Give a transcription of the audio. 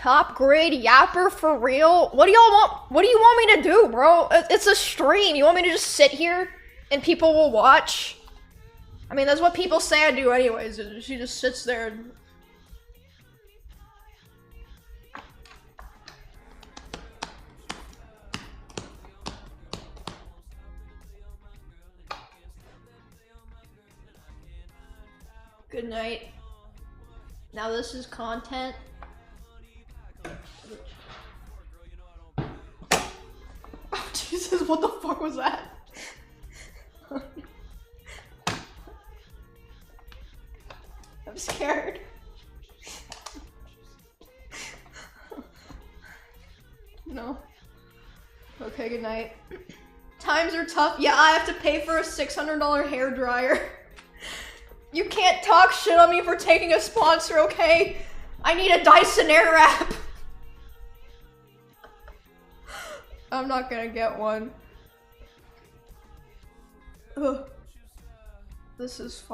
Top grade yapper for real? What do y'all want? What do you want me to do, bro? It's a stream. You want me to just sit here and people will watch? I mean, that's what people say I do anyways. She just sits there and... Good night. Now this is content. Oh, Jesus, what the fuck was that? I'm scared. No. Okay, good night. Times are tough. Yeah, I have to pay for a $600 hairdryer. You can't talk shit on me for taking a sponsor, okay? I need a Dyson Airwrap. I'm not gonna get one. Ugh. This is fine.